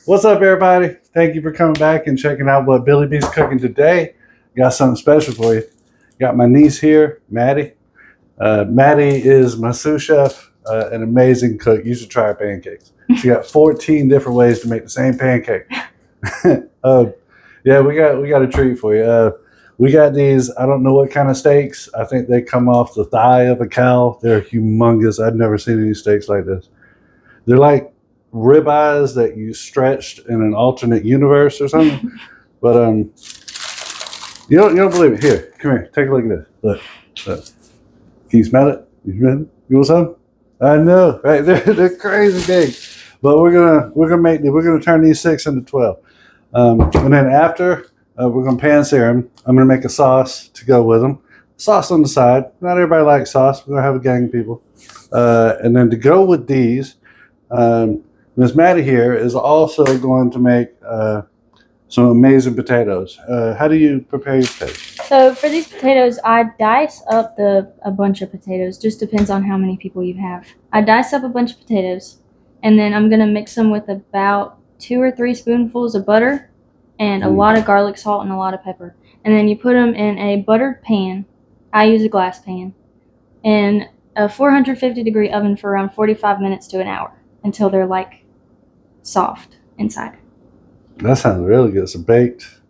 What's up, everybody? Thank you for coming back and checking out what Billy B's cooking today. Got something special for you. Got my niece here, Maddie. Maddie is my sous chef, an amazing cook. You should try her pancakes. She got 14 different ways to make the same pancake. Yeah, we got a treat for you. We got these. I don't know what kind of steaks. I think they come off the thigh of a cow. They're humongous. I've never seen any steaks like this. They're like ribeyes that you stretched in an alternate universe or something. But you don't believe it. Here, come here, take a look at this. Look. Can you smell it? You smell it? You want some? I know, right? They're crazy big. But we're gonna turn these 6 into 12. And then after we're gonna pan sear them. I'm gonna make a sauce to go with them. Sauce on the side. Not everybody likes sauce. We're gonna have a gang of people. And then to go with these, Miss Maddie here is also going to make some amazing potatoes. How do you prepare your potatoes? So for these potatoes, I dice up a bunch of potatoes. Just depends on how many people you have. I dice up a bunch of potatoes, and then I'm gonna mix them with about 2 or 3 spoonfuls of butter, and a lot of garlic salt and a lot of pepper. And then you put them in a buttered pan. I use a glass pan, in a 450-degree oven for around 45 minutes to an hour until they're like soft inside. That sounds really good. It's baked,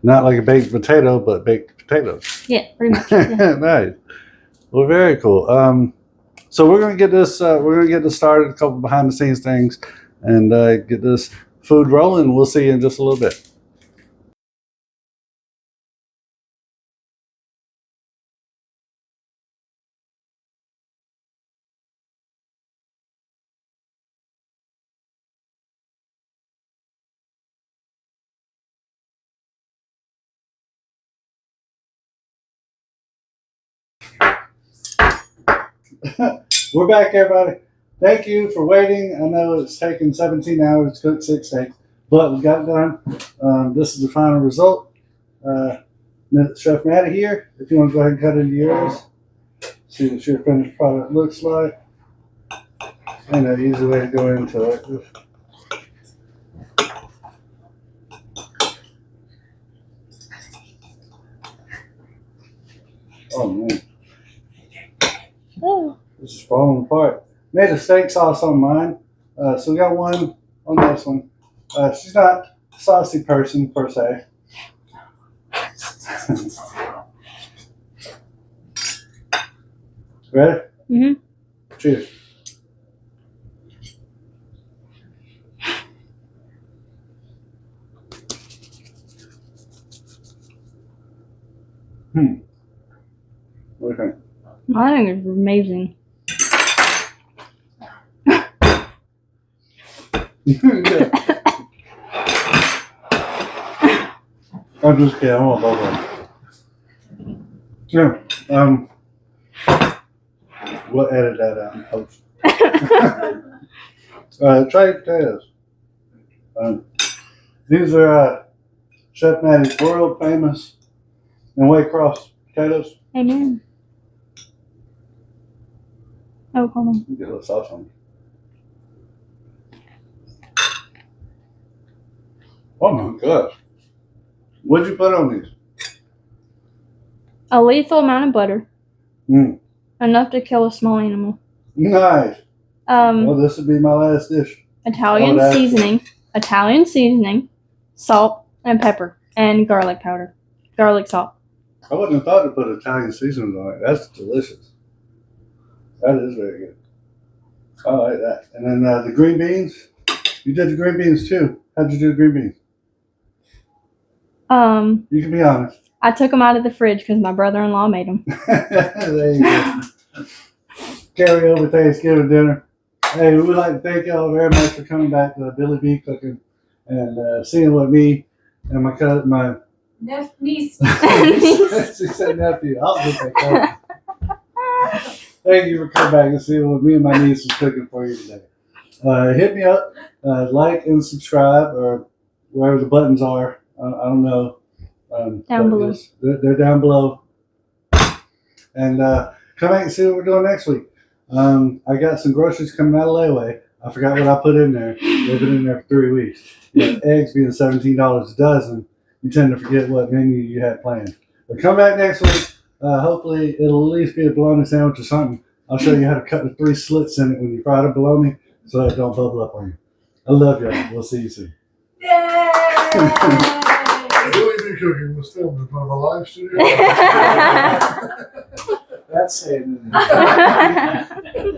not like a baked potato, but baked potatoes. Yeah, pretty much. Yeah. Nice. Well, very cool. So we're gonna get this. We're gonna get this started. A couple behind the scenes things, and get this food rolling. We'll see you in just a little bit. We're back, everybody. Thank you for waiting. I know it's taken 17 hours to cook 6 steaks, but we got it done. This is the final result. Chef Maddi here. If you want to go ahead and cut into yours, see what your finished product looks like, and an easy way to go into it. Oh man. Oh. This is falling apart. Made a steak sauce on mine. So we got one on this one. She's not a saucy person per se. Ready? Mm-hmm. Cheers. What do you think? I think it's amazing. Yeah. I'm just kidding. I want both of them. Yeah. We'll edit that out and post. Try potatoes. These are Chef Maddi's world famous and Waycross potatoes. Amen. Oh, hold on. Get a little sauce on it. Oh my gosh. What'd you put on these? A lethal amount of butter. Enough to kill a small animal. Nice. Well, this would be my last dish. Italian seasoning, salt and pepper, and garlic powder. Garlic salt. I wouldn't have thought to put Italian seasonings on it. That's delicious. That is very good. I like that. And then the green beans. You did the green beans too. How'd you do the green beans? You can be honest. I took them out of the fridge because my brother-in-law made them. There you go. Carry over Thanksgiving dinner. Hey, we would like to thank y'all very much for coming back to Billy B Cooking and seeing what me and my cousin, my niece. she said nephew. I'll get that cousin. Thank you for coming back and seeing what me and my niece was cooking for you today. Hit me up, like and subscribe, or wherever the buttons are. I don't know. Down below. They're down below. And come back and see what we're doing next week. I got some groceries coming out of layaway. I forgot what I put in there. They've been in there for 3 weeks. Eggs being $17 a dozen, you tend to forget what menu you had planned. But come back next week. Hopefully, it'll at least be a bologna sandwich or something. I'll show you how to cut the 3 slits in it when you fry the bologna so that it don't bubble up on you. I love y'all. We'll see you soon. Yay! Really Be Cooking was filmed in front of a live studio. That's saying it.